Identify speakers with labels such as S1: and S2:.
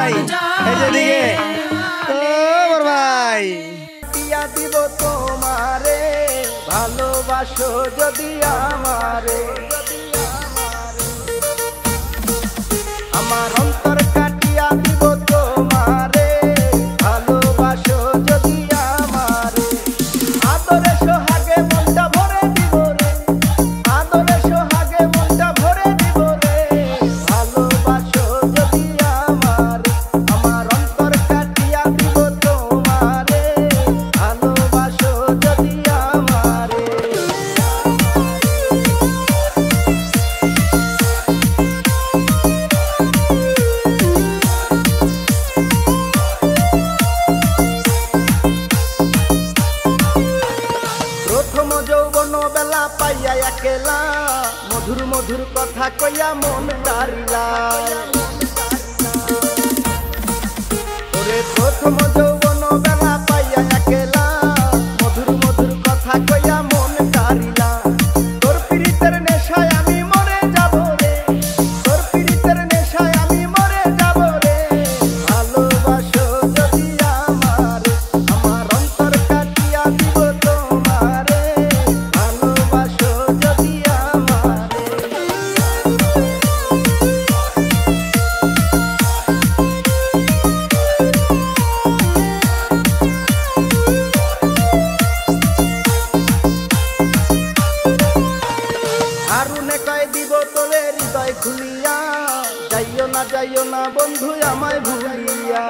S1: ভাই এই যে দিকে ও বড় ভাই
S2: দিয়া দিব তোমারে ভালোবাসো যদি আমারে আমার অন্তর কাটিয়া দিব তোমারে ভালোবাসো যদি আমারে আদরে সোহাগে মনটা ভরে দিব রে আদরে সোহাগে মনটা ভরে দিব রে ভালোবাসো যদি আমারে আমার অন্তর কাটিয়া দিব তোমারে ভালোবাসো যদি আমারে প্রথম যৌবন বেলা পাইয়া একেলা মধুর মধুর কথা কইয়া মন তারিলা ওরে প্রথম যৌবন বেলা পাইয়া একেলা মধুর মধুর কথা কইয়া মন তারিলা তোর পীড়িতের নেশায় আমি মরে যাব রে তোর পীড়িতের নেশায় আমি মরে যাব রে ভালোবাসো যদি আমারে আমার অন্তর কাটিয়া দিব তোমারে ভালোবাসো যদি আমারে হারুনে কয় দিব তোরে হৃদয় খুলিয়া যাইও না বন্ধু আমায় ভুলিয়া